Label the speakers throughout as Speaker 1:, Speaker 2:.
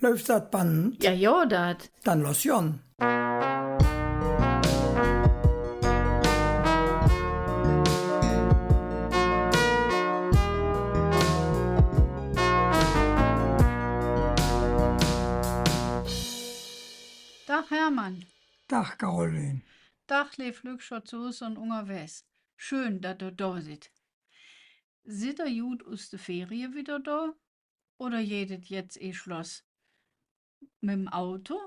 Speaker 1: Läuft das Band?
Speaker 2: Ja, ja, dat.
Speaker 1: Dann los Jon.
Speaker 3: Dag Hermann.
Speaker 1: Dag Caroline.
Speaker 3: Dag lief Lückschot zu Hus und unterwegs. Schön, dass du da sit. Sit er gut aus der Ferie wieder da? Oder jedet jetzt Schloss? Mit dem Auto?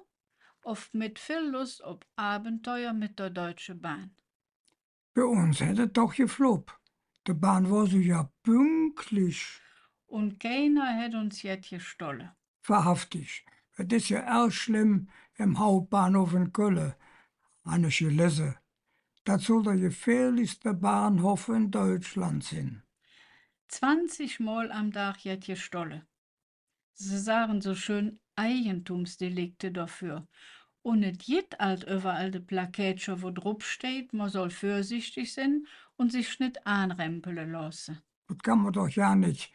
Speaker 3: Oft mit viel Lust ob Abenteuer mit der Deutschen Bahn?
Speaker 1: Bei uns hätte doch geflogen. Die Bahn war so ja pünktlich.
Speaker 3: Und keiner hätt uns jetzt gestohlen.
Speaker 1: Wahrhaftig. Es ist ja erst schlimm im Hauptbahnhof in Köln. Habe ich gelesen. Das soll der gefährlichste Bahnhof in Deutschland sein.
Speaker 3: 20 Mal am Tag jetzt gestohlen. Sie sagen so schön Eigentumsdelikte dafür. Und es gibt halt überall de Plaketsche, wo drauf steht, man soll vorsichtig sein und sich nicht anrempeln lassen.
Speaker 1: Das kann man doch ja nichts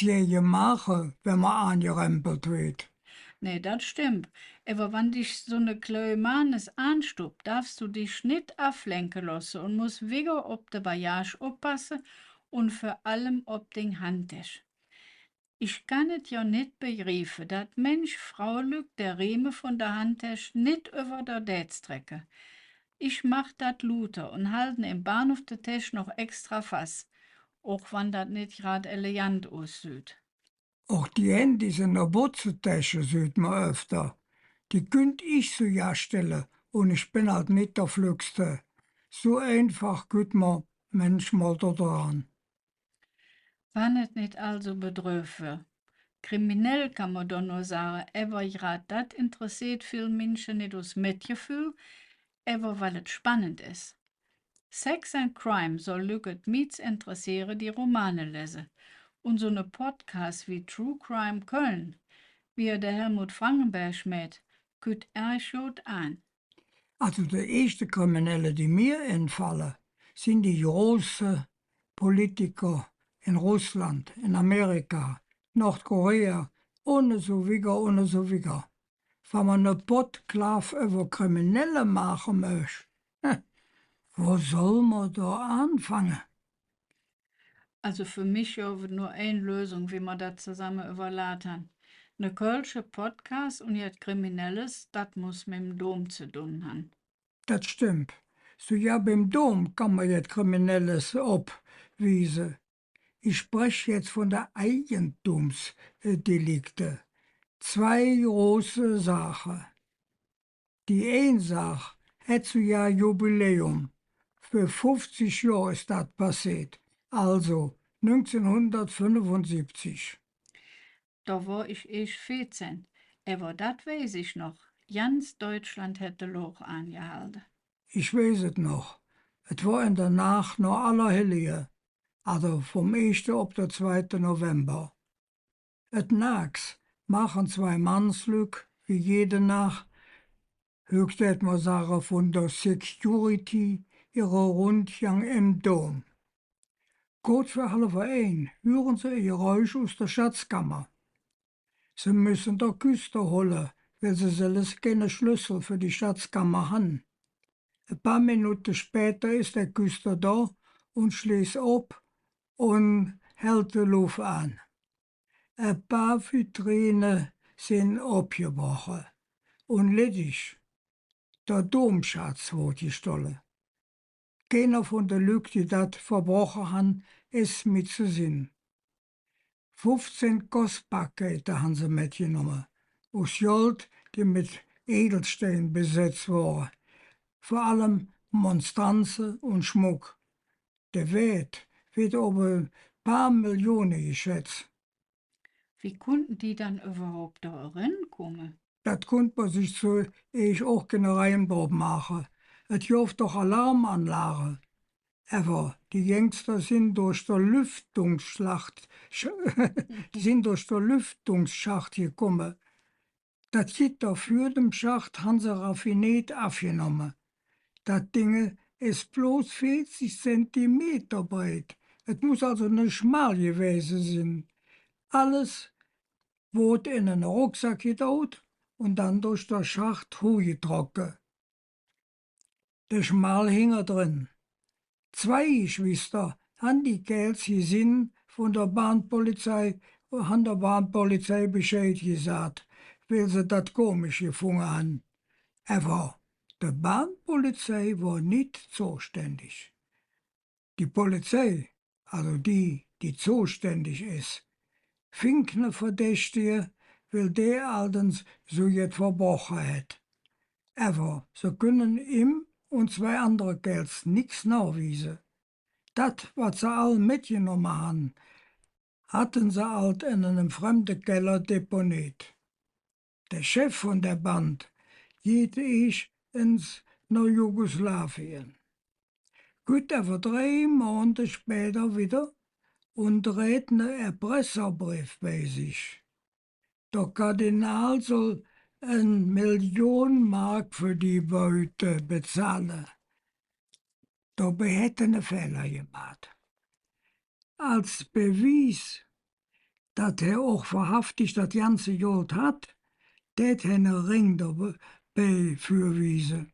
Speaker 1: je machen, wenn man angerempelt wird.
Speaker 3: Nee, das stimmt. Aber wenn dich so ne kleine Mannes anstuppt, darfst du dich nicht ablenken lassen und musst wieder ob de Bagage aufpassen und vor allem ob den Handtisch. Ich kann es ja nicht begreifen, dat Mensch Fraulich der Riemen von der Handtasche nicht über der Date strecke. Ich mach dat luter und halten im Bahnhof der Tisch noch extra fast, auch wenn dat nicht grad elegant aussieht.
Speaker 1: Auch die Handys in der Butzentasche sieht man öfter. Die könnt ich so ja stellen und ich bin halt nicht der Flügste. So einfach geht man manchmal da dran.
Speaker 3: Wann es nicht also bedröfe. Kriminell kann man doch nur sagen, aber grad dat interessiert viel Menschen nicht aus Mitgefühl, aber weil es spannend ist. Sex and Crime soll Lücket Miets interessieren, die Romane lesen. Und so ne Podcast wie True Crime Köln, wie der Helmut Frankenberg mit, küt erg gut an.
Speaker 1: Also die ersten Kriminellen, die mir entfallen, sind die großen Politiker in Russland, in Amerika, Nordkorea, ohne so wieder. Wenn man eine Podcast über Kriminelle machen möchte, wo soll man da anfangen?
Speaker 3: Also für mich ja nur eine Lösung, wie man das zusammen überladen. Ne Kölsche Podcast und jetzt Kriminelles, das muss mit dem Dom zu tun haben.
Speaker 1: Das stimmt. So ja, beim Dom kann man jetzt Kriminelles abwiesen. Ich spreche jetzt von der Eigentumsdelikte. Zwei große Sachen. Die eine Sache hat so ja Jubiläum. Für 50 Jahre ist das passiert. Also 1975.
Speaker 3: Da war ich 14. Aber das weiß ich noch. Ganz Deutschland hätte Loch angehalten.
Speaker 1: Ich weiß es noch. Es war in der Nacht noch Allerheilige. Also vom 1. auf den 2. November. Et nachts machen zwei Mannslück, wie jede Nacht, höchstens mal sagen von der Security, ihre Rundgang im Dom. Kurz für 12:30 hören sie ein Geräusch aus der Schatzkammer. Sie müssen der Küste holen, weil sie selbst keine Schlüssel für die Schatzkammer haben. Ein paar Minuten später ist der Küster da und schließt ab und hält die Luft an. Ein paar Vitrinen sind abgebrochen und ledig. Der Domschatz wurde gestohlen. Keiner von den Leuten, die das verbrochen haben, ist mitzusehen. 15 Kostpakete haben sie mitgenommen, aus Gold, die mit Edelsteinen besetzt waren. Vor allem Monstranzen und Schmuck. Der Wert wird über ein paar Millionen geschätzt.
Speaker 3: Wie konnten die dann überhaupt da rankommen?
Speaker 1: Das konnte man sich so auch keine Reihenbau machen. Es gibt doch Alarmanlagen. Aber die Gangster sind durch der Lüftungsschacht gekommen. Das Gitter für dem Schacht haben sie raffinet aufgenommen. Das Ding ist bloß 40 Zentimeter breit. Es muss also nicht schmal gewesen sein. Alles Boot in einen Rucksack gedaut und dann durch den Schacht hochgetrocken. Der Schmal hing er drin. 2 Geschwister haben die Kerls gesehen von der Bahnpolizei, haben der Bahnpolizei Bescheid gesagt, weil sie das komisch gefunden haben. Aber die Bahnpolizei war nicht zuständig. Die Polizei, also die zuständig ist, fing ne Verdächtige, weil der allerdings so jetzt verbrochen hat. Aber sie können ihm und 2 andere Kerls nichts nachweisen. Das, was sie all mitgenommen haben, hatten sie halt in einem fremden Keller deponiert. Der Chef von der Band geht ich ins Jugoslawien. Gut, aber 3 Monate später wieder und dreht einen Erpresserbrief bei sich. Der Kardinal soll 1 Million Mark für die Beute bezahlen. Dabei hätte er einen Fehler gemacht. Als Beweis, dass er auch wahrhaftig das ganze Geld hat, det er einen Ring dabei vorwiesen.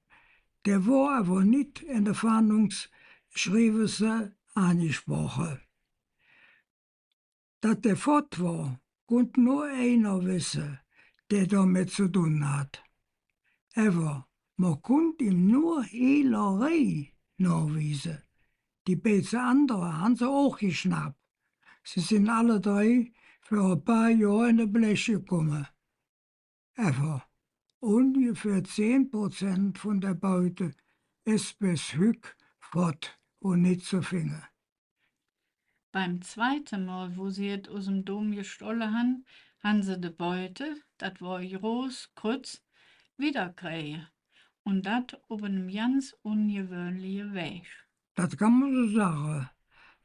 Speaker 1: Der war aber nicht in der Fahndungsschriebelse angesprochen. Dass der fort war, konnte nur einer wissen, der damit zu tun hat. Aber man konnte ihm nur Hehlerei nachweisen. Die beiden anderen haben sie auch geschnappt. Sie sind alle 3 für ein paar Jahre in die Bleche gekommen. Aber ungefähr 10% von der Beute ist bis heute fort und nicht zu finden.
Speaker 3: Beim zweiten Mal, wo sie es aus dem Dom gestohlen haben sie die Beute, das war groß, kurz, wiederkriegen. Und das auf einem ganz ungewöhnlichen Weg.
Speaker 1: Das kann man so sagen.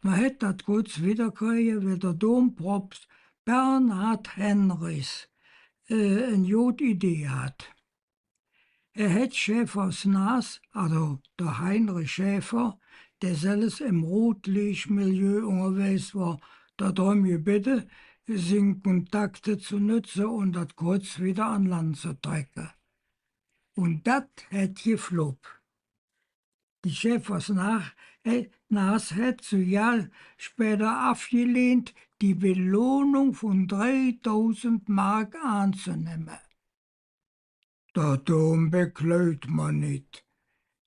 Speaker 1: Man hätte das kurz wiederkriegen, weil der Dompropst Bernhard Henrichs eine gute Idee hat. Er hat Schäfers Nas, also der Heinrich Schäfer, der selbst im Rotlichtmilieu unterwegs war, darum gebeten, seine Kontakte zu nutzen und das kurz wieder an Land zu trecken. Und das hat gefloppt. Die Schäfers Nas hat zu Jahr später abgelehnt, die Belohnung von 3.000 Mark anzunehmen. Der Dom bekleut man nicht,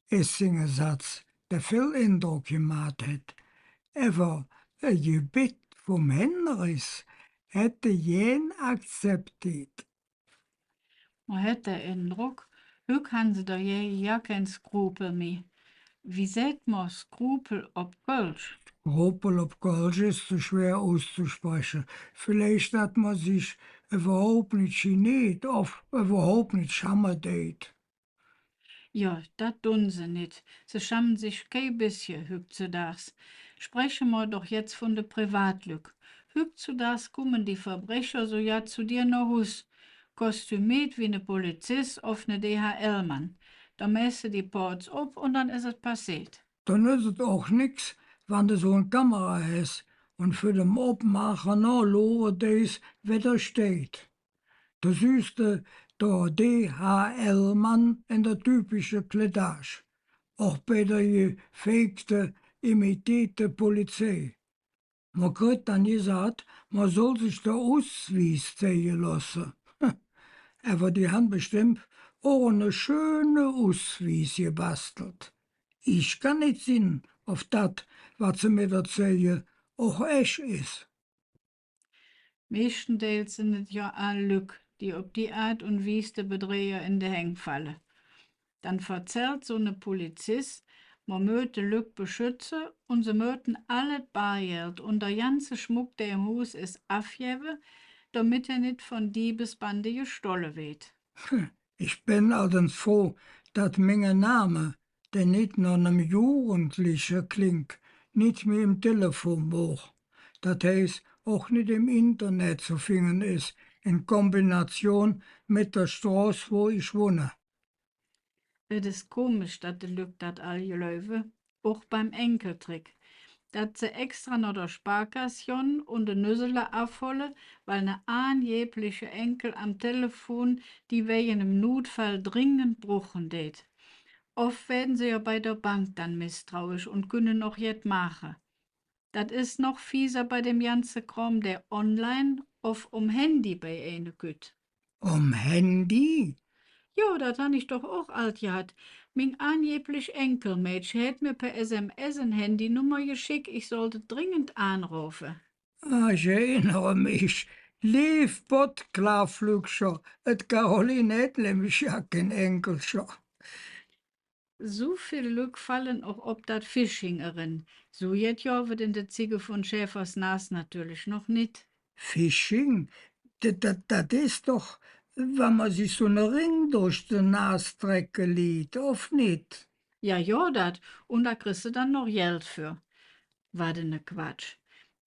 Speaker 1: ist ein Satz, der viel Eindruck gemacht hat. Aber ein Gebet vom Henrichs hätte jen akzeptiert.
Speaker 3: Man hat den Eindruck, heute haben sie da ja kein Skrupel mehr. Wie sagt man Skrupel auf Kölsch?
Speaker 1: Ruppel auf Kölsch ist zu schwer auszusprechen. Vielleicht hat man sich überhaupt nicht geniert, auf überhaupt nicht schammerdeit.
Speaker 3: Ja, das tun sie nicht. Sie schämen sich kein bisschen heutzutage. Sprechen wir doch jetzt von der Privatlück. Heutzutage kommen die Verbrecher so ja zu dir nach Hus, kostümiert wie ne Polizist auf ne DHL-Mann. Da messe die Ports ab und dann ist es passiert.
Speaker 1: Dann ist es auch nix, wenn du so eine Kamera hast und für den Obmacher nachschauen das, wer da steht. Da siehst du der DHL-Mann in der typischen Kleidage, auch bei der gefakten, imitierten Polizei. Man kriegt dann gesagt, man soll sich der Ausweis zeigen lassen. Aber die haben bestimmt auch eine schöne Ausweis gebastelt. Ich kann nicht sehen, ob das, was sie mir erzählen, auch echt ist.
Speaker 3: Meestendeels sind es ja all Lück, die op die Art und Weise de Bedreher in de Heng fallen. Dann verzählt so ne Polizist, man möte Lück beschützen und sie möten alles Bargeld und der ganze Schmuck, der im Haus ist, abgeben, damit er nicht von Diebesbande gestohlen wird.
Speaker 1: Ich bin allerdings froh, dass mein Name, der nicht nach einem Jugendlichen klingt, nicht mehr im Telefonbuch, das heißt auch nicht im Internet zu finden ist, in Kombination mit der Straße, wo ich wohne.
Speaker 3: Es ist komisch, dass de Lück dat all gelaufen, auch beim Enkeltrick. dass sie extra noch der Sparkasse und de Nüssele abholen, weil ne angebliche Enkel am Telefon die wegen im Notfall dringend brauchen det. Oft werden sie ja bei der Bank dann misstrauisch und können noch jet machen. Das ist noch fieser bei dem ganzen Kram, der online auf Handy bei eine güt.
Speaker 1: Handy?
Speaker 3: Jo, das han ich doch auch alt gehabt. Mein angeblich Enkelmädchen hat mir per SMS eine Handynummer geschickt, ich sollte dringend anrufen.
Speaker 1: Ich erinnere mich. Lief Bot Klarflügscher, et Caroline het nämlich ja kein Enkelscher.
Speaker 3: So viel Glück fallen auch ob dat Phishing erin. So jet ja wird in der Ziege von Schäfers Nas natürlich noch nicht.
Speaker 1: Phishing? Das ist doch, wenn man sich so ne Ring durch den Nas strecke liet, of nicht?
Speaker 3: Ja, dat. Und da kriegst du dann noch Geld für. War denn ne Quatsch.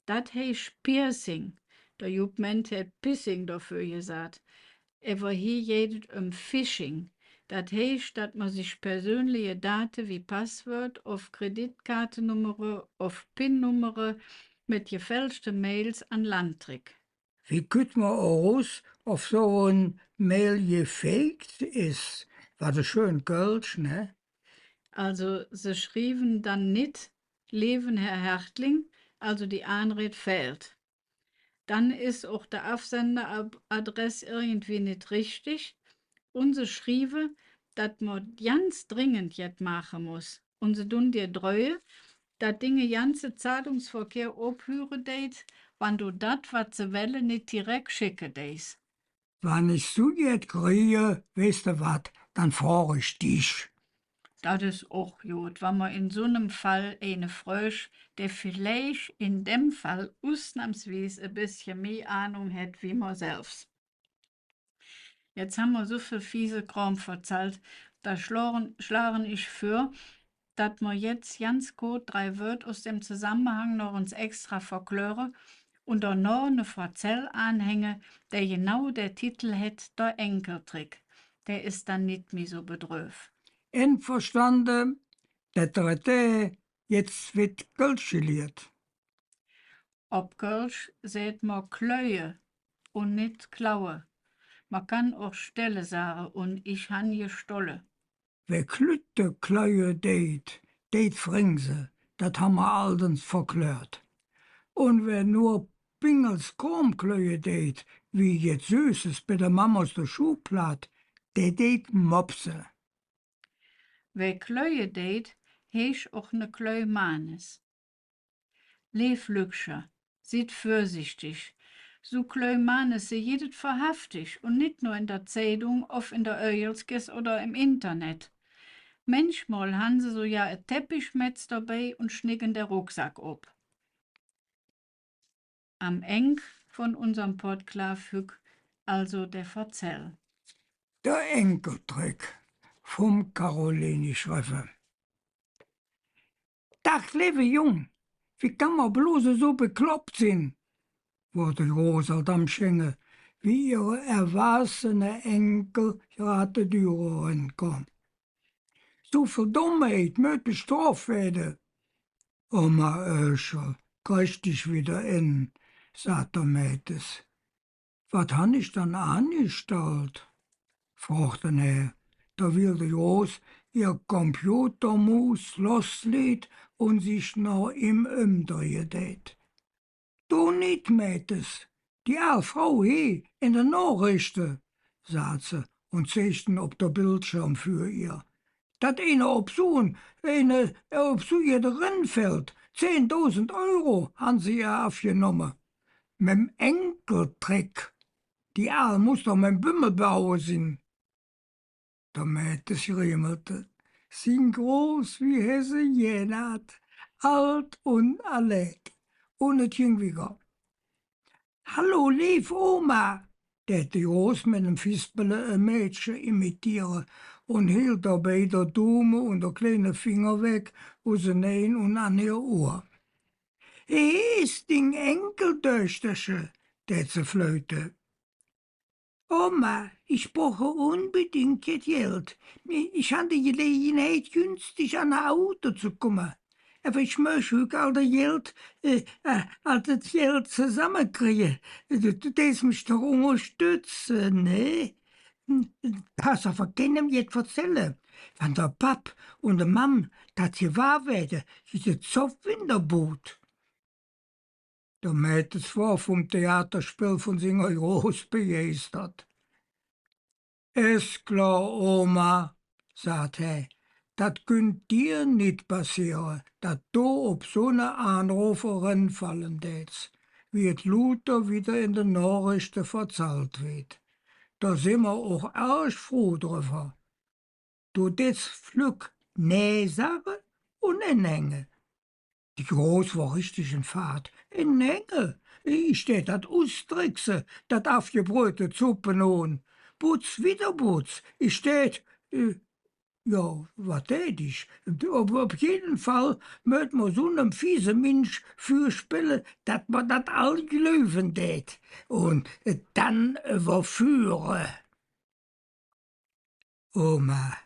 Speaker 3: Dat heißt Piercing. Der Jubment hat Pissing dafür gesagt. Aber hier geht es Phishing. Das heißt, dass man sich persönliche Daten wie Passwort auf Kreditkartennummer, auf PIN-Nummer mit gefälschten Mails an Land trägt.
Speaker 1: Wie kütt man aus, ob so ein Mail gefaked ist? War das schön Kölsch, ne?
Speaker 3: Also sie schrieben dann nicht Leben Herr Hertling, also die Anrede fehlt. Dann ist auch der Absenderadress irgendwie nicht richtig. Und sie schrieben, dass man ganz dringend jetzt machen muss. Und sie tun dir treue, dass Dinge ganze Zahlungsverkehr abhören deit, wann du dat, was sie wollen, nicht direkt schicken deis.
Speaker 1: Wenn ich so jetzt kriege, weißt du wat, dann fahr ich dich.
Speaker 3: Das ist auch gut, wenn man in so einem Fall eine Frösch, der vielleicht in dem Fall ausnahmsweise ein bisschen mehr Ahnung hat wie man selbst. Jetzt haben wir so viel fiese Kram verzahlt, da schlagen ich für, dass wir jetzt ganz gut 3 Wörter aus dem Zusammenhang noch uns extra verklören und da noch eine Verzell anhänge, der genau der Titel hat, der Enkeltrick. Der ist dann nicht mehr so bedröv.
Speaker 1: Einverstanden, der dritte, jetzt wird kalkuliert.
Speaker 3: Ob Kölsch seht man Klöhe und nicht Klaue. Man kann auch Stelle sagen und ich han je Stolle.
Speaker 1: Wer klütte Kleue deit fringse, dat haben wir aldens verklärt. Und wer nur Pingels Krummklöhe deit, wie jetzt Süßes bei der Mama aus der Schublad, der deit Mopse.
Speaker 3: Wer Klöhe deed, heesch auch ne Klöe Manes. Leef Lügscher, seid vorsichtig. So Klöe Manes se jedet verhaftig und nicht nur in der Zeitung, auf in der Öjelskes oder im Internet. Manchmal han sie so ja ein Teppichmetz dabei und schnicken der Rucksack ob. Am Eng von unserem Podklavhück, also der Verzell.
Speaker 1: Der Enkeltrick vom Caroline Schreffe. Dach, liebe Jung, wie kann man bloß so bekloppt sein? Wurde Rosa Dammschenge, wie ihre erwachsene Enkel gerade Dürerin kam. So viel Dummheit möcht bestraft werden. Oma Öschel, krieg dich wieder in, sagt der Mädels. Was han ich dann angestellt? Fragte er. Da wilde Jos ihr Computermus loslädt und sich noch im Umdrehen tät. Du nicht, Mädels, die Frau hier in den Nachrichten, sagt sie und zeigten ob der Bildschirm für ihr. Dat eine op so ihr drin fällt, 10.000 Euro han sie ja aufgenommen. Mit'm Enkeltrick. Die muss doch mein Bümmelbauer sein. Der Mädels riemelte, sind groß wie Hesse jenat, alt und alleg. Und es ging wieder. Hallo, lief Oma, der die Groß mit einem Fispele ein Mädchen imitieren und hielt dabei der Daumen und der kleine Finger weg aus den ein und an ihr Ohr. Ist ding Enkeltöchterchen, der sie flöte. Oma, ich brauche unbedingt jetzt Geld. Ich hatte die Gelegenheit, günstig an ein Auto zu kommen. aber ich möchte all das Geld zusammenkriegen. Du darfst mich doch unterstützen, ne? Hast aber keinem jetzt erzählen. Wenn der Pap und der Mam das hier wahr werden, ist es so Winterboot. Der Mädels war vom Theaterspiel von seiner Groß begeistert. Ist klar, Oma, sagt er, dat könnt dir nicht passieren, dat du ob so eine Anruferin fallen tätst, wie et Luther wieder in den Nachrichten verzahlt wird. Da sind wir auch erst froh drüber. Du das Flück nee sagen und Hänge. Die Groß war richtig in Fahrt. In Hänge. Ich steh dat austrickse, dat aufgebrühte Suppen on. Putz, wieder Putz. Ich steht, ja, wat tät ich? Auf jeden Fall möcht man so nem fiese Mensch fürspille, dat man dat all gelöwen tät. Und dann überführe. Oma,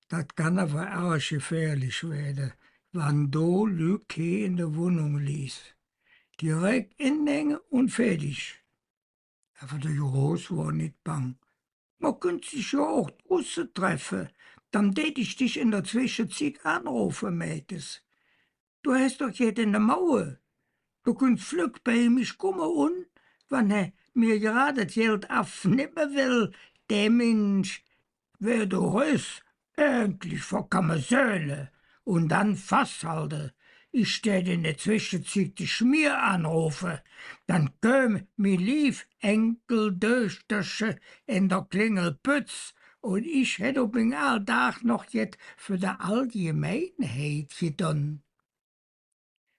Speaker 1: dat kann aber arg gefährlich werden, wann do Lücke in der Wohnung ließ. Direkt inhängen und fertig. Aber der Groß war nicht bang. Man könnte sich ja auch draussen treffen, dann tät ich dich in der Zwischenzeit anrufen, Mädels. Du hast doch jetzt in der Mauer. Du kannst flück bei mich kommen und, wenn er mir gerade das Geld abnehmen will, der Mensch, wer du hast, endlich vor Kammersäule und dann festhalten. Ich stell in der Zwischenzeit die Schmier anrufe, dann köm mi lief Enkel Dösterche in der Klingelpütz und ich hätt ob in Alltag noch jet für der Allgemeinheit getan.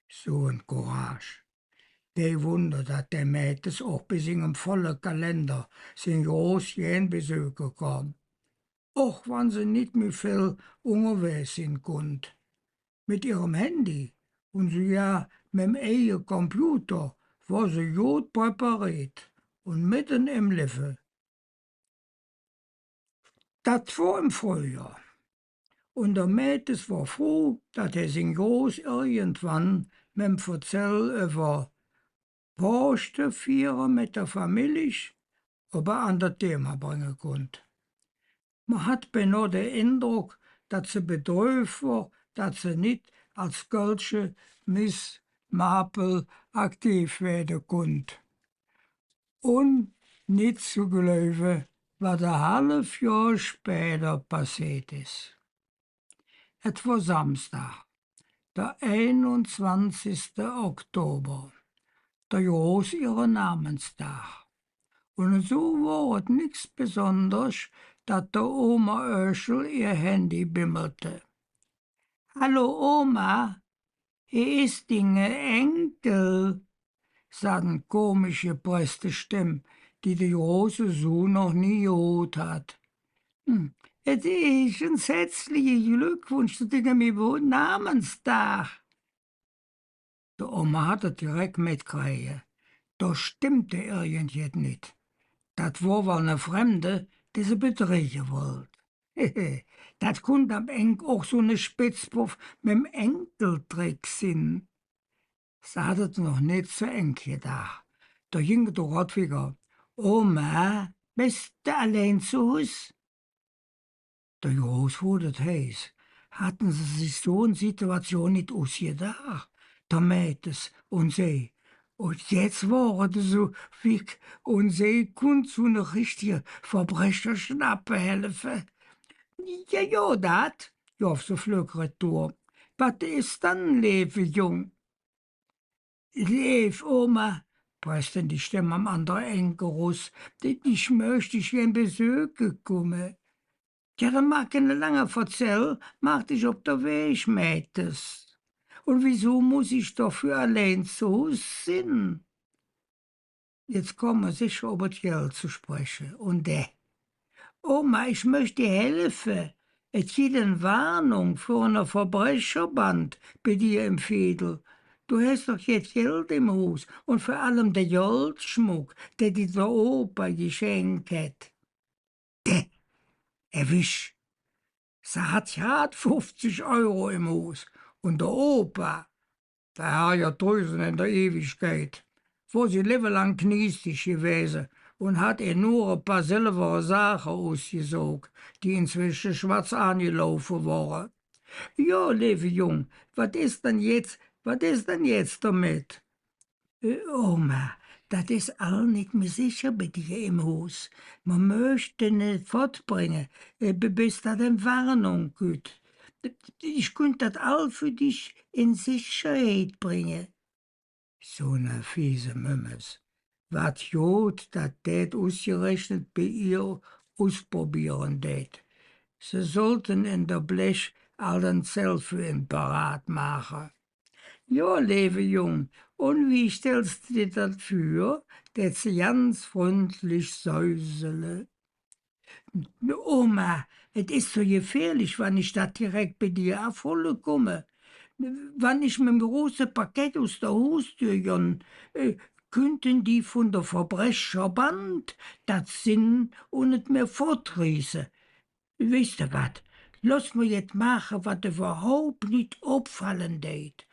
Speaker 1: So ein Courage. Dei Wunder, dat der Mädels auch bis in einem vollen Kalender sin groß jen besöken kann. Och wann sie nicht mehr viel unterwegs sind kund. Mit ihrem Handy und sie ja mit dem eigenen Computer war sie gut präpariert und mitten im Leben. Dat war im Frühjahr. Und der Mädels war froh, dat er sin Groß irgendwann mit dem Verzell über Porsche vieren mit der Familie aber an das Thema bringen konnte. Man hat benno den Eindruck, dass sie bedrückt war, dass sie nicht als solche Miss Marple aktiv werden konnte. Und nicht zu glauben, was ein halbes Jahr später passiert ist. Es war Samstag, der 21. Oktober, der Groß ihrer Namenstag. Und so war es nichts Besonderes, dass der Oma Öschel ihr Handy bimmelte. »Hallo Oma, hier ist Dinge Enkel«, sagte eine komische gepresste Stimme, die der große Sohn noch nie gehört hat. »Es ist ein herzlichen Glückwunsch zu deinem Namenstag.« Der Oma hatte direkt mitgekriegt. Da stimmte irgendetwas nicht. Das war wohl eine Fremde, die sie betrügen wollte. Das konnte am Ende auch so eine Spitzpuff mit dem Enkeltrick sein. Sie hatte es noch nicht zu eng gedacht. Da ging der Rottweiler. Oma, bist du allein zu Hause? Der Groß wurde heiß. Hatten sie sich so eine Situation nicht ausgedacht? Der Mädels und sie. Und jetzt waren sie so weg und sie konnten so eine richtige Verbrecherschnappe helfen. Ja, dat, gaf ze flukkerd door. Wat is dan leven, jong? Leef, Oma, presste die Stimme am anderen Ende raus. Ich möchte gern besuchen kommen. Ja, dann mag keine lange Verzell, mach dich auf der Weg, Mädels. Und wieso muss ich doch für allein so sein? Jetzt kommen wir sicher über das Geld zu sprechen. Und Oma, ich möchte dir helfen. Es gibt eine Warnung für eine Verbrecherband bei dir im Fädel. Du hast doch jetzt Geld im Haus und vor allem der Goldschmuck, der dir der Opa geschenkt hat. Erwisch. Sie hat ja 50 € im Haus und der Opa, Der Herr ja drüßen in der Ewigkeit, wo sie lebelang kniestig gewesen und hat nur ein paar silberne Sachen ausgesogen, die inzwischen schwarz angelaufen waren. Ja, liebe Jung, was ist denn jetzt damit? Oma, dat is al niet meer sicher bei dir im Haus. Man möchte nicht fortbringen, bis dat eine Warnung gibt. Ich könnte dat all für dich in Sicherheit bringen. So ne fiese Mümmes. Wat jod, dat tät ausgerechnet bei ihr ausprobieren tät. Sie sollten in der Blech allen Zell für ihn parat machen. Ja, liebe Jung, und wie stellst du dir das vor? Der sie ganz freundlich säusele. Oma, es ist so gefährlich, wenn ich da direkt bei dir abholen komme. Wenn ich mit dem großen Paket aus der Haustür jon, könnten die von der Verbrecherband das Sinn und nicht mehr fortriese. Wisst ihr wat? Lass mir jetzt machen, was überhaupt nicht auffallen tät.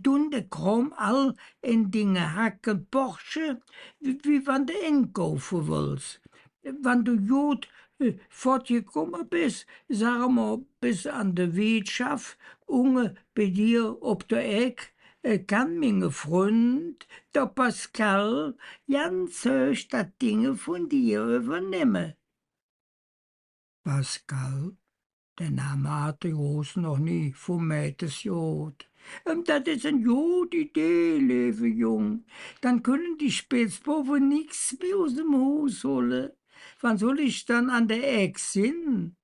Speaker 1: Tun de krom all in Dinge hacken Porsche, wie wann de einkaufen willst. Wann du gut fortgekommen bist, sag mal bis an de Wirtschaft, unge bei dir ob der Eck, kann minge Freund, der Pascal, ganz höchst dat Dinge von dir übernehmen. Pascal, der Name hatte Groß noch nie vom Mätes Jod. Das ist eine gute Idee, liebe Jung. Dann können die Spätzboven nix mehr aus dem Haus holen. Wann soll ich dann an der Eck sein?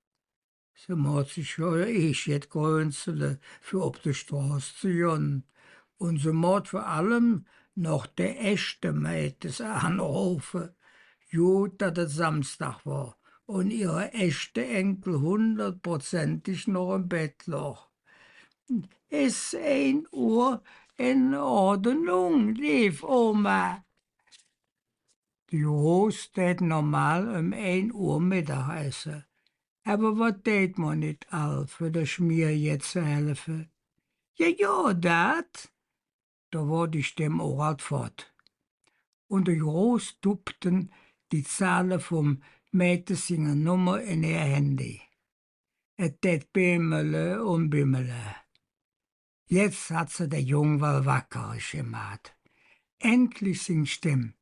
Speaker 1: Sie macht sich ja jetzt grünzele für ob die Straße zu gehen. Und sie macht vor allem noch der echte Mätes anrufen. Gut, dass es Samstag war und ihre echte Enkel 100%ig noch im Bett lag. Ist 1 Uhr in Ordnung, lieb Oma. Die Groß tät normal 1 Uhr Mittag essen. Aber was tät man nicht all für der Schmier jetzt zu helfen? Ja, dat. Da war die Stimme auch halt fort. Und die Groß tuppten die Zahlen vom Mätesinger Nummer in ihr Handy. Et tät bimmele und bimmele. Jetzt hat sie der Jungwal wacker gemacht. Endlich sin Stimm.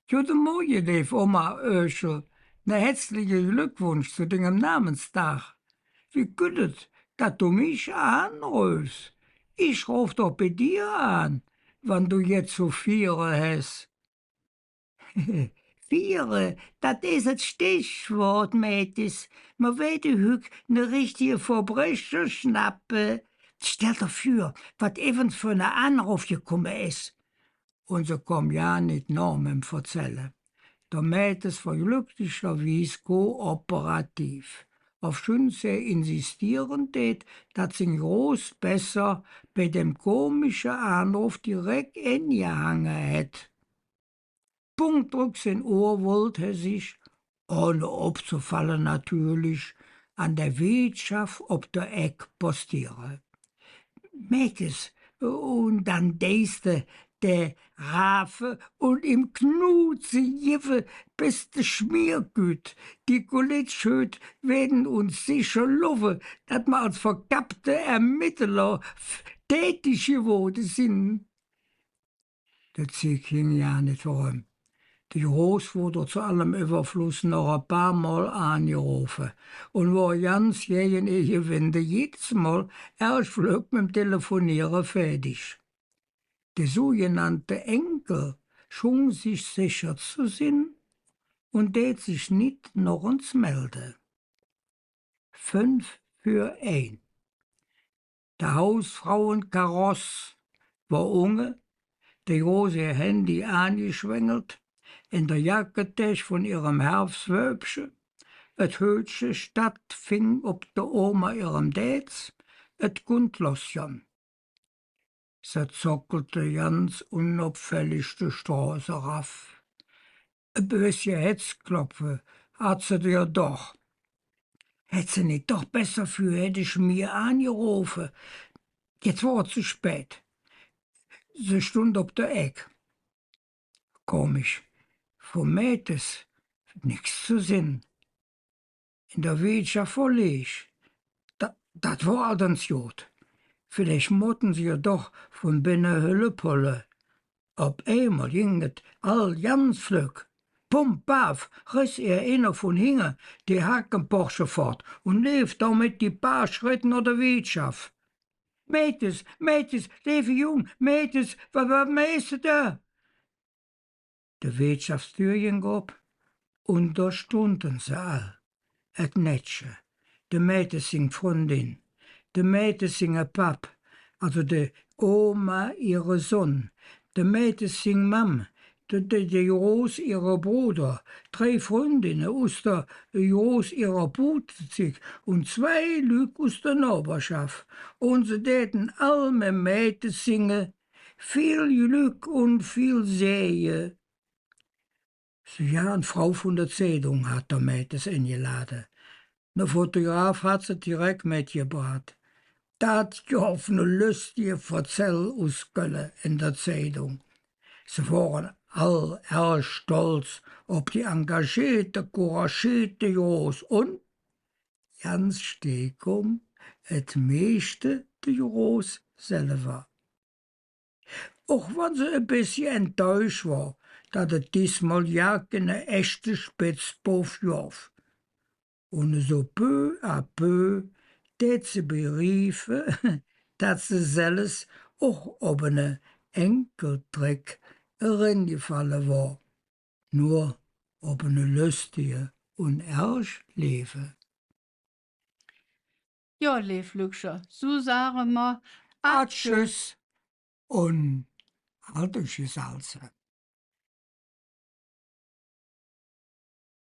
Speaker 1: Guten Morgen, lieb Oma Öschel. Ne herzlichen Glückwunsch zu deinem Namenstag. Wie gut es, dass du mich anrufst. Ich ruf doch bei dir an, wann du jetzt so Viere hast. Viere, das ist das Stichwort, Mätis. Man will hüg ne richtige Verbrecher schnappen. Stell dir vor, was eben für eine Anruf gekommen ist. Und sie kommen ja nicht noch mit dem Verzählen. Der Mätis war glücklicherweise kooperativ. Auf schön sehr insistieren tät, dass sie groß besser bei dem komischen Anruf direkt eingehangen hätt. Punktdrucks in Ohr wollte er sich, ohne aufzufallen natürlich, an der Wirtschaft ob der Eck postieren. Mäkes, und dann deiste der Rafe und im Knuze jive bis de Schmiergüt. Die Kolletschöt werden uns sicher love, dat ma als verkappte Ermittler tätig geworden sind. Der Zieg ging ja nicht rum. Die Groß wurde zu allem Überfluss noch ein paar Mal angerufen und war ganz gegen ihr Winde jedes Mal erst flück mit dem Telefonieren fertig. Der sogenannte Enkel schien sich sicher zu sein und tät sich nicht noch uns melden. 5 für 1. Der Hausfrauenkaross war unge, der große Handy angeschwengelt, in der Jacketasche von ihrem Herbstwölbchen, et hölsche Stadt fing ob der Oma ihrem Dätz, et Gundlosschen. Sie zockelte ganz unauffällig die Straße rauf. Ein bisschen Hetzklopfe hat sie dir doch. Hätt sie nicht doch besser für, hätte ich mir angerufen. Jetzt war zu spät. Sie stund op der Eck. Komisch, vom Mätes nix zu sinn. In der Wirtschaft voll ich. Dat war allerdings gut. Vielleicht motten sie ja doch von binnen Hüllepolle. Op einmal ginget all ganz flück. Pump baf, riss einer von hinge die Hakenporsche fort und lief damit die paar Schritten nach der Wirtschaft. Mädels, lieve jong, Mädels, wat meeste da? De Wirtschaftstür ging op und da stunden sie all. Et Netsche, de Mädels sing Freundin, de Mädels singe Pap, also de Oma ihre Sohn, de Mädels sing Mam, de Jos ihrer Bruder, 3 Freundinnen aus der Jos ihrer Putzig und 2 Lüg aus der Nachbarschaft. Und sie täten all mit Mädels singen, viel Glück und viel Sehe. Ja, eine Frau von der Zeitung hat der Mädels eingeladen. Der Fotograf hat sie direkt mitgebracht. Dat gab ne lustige Verzell aus Köln in der Zeitung. Sie waren all erst stolz auf die engagierte, couragierte Jos und ganz stehkum et meiste de Jos selber. Auch wenn sie ein bisschen enttäuscht war, dass es diesmal ja keine echte Spitzbuff gab. Und so peu à peu tät sie beriefen, dass sie selbst auch ob einen Enkeltrick reingefallen war. Nur ob eine lustige und erst Leben.
Speaker 3: Ja, lief Lügscher, so sagen wir,
Speaker 1: Tschüss und halt euch Salze.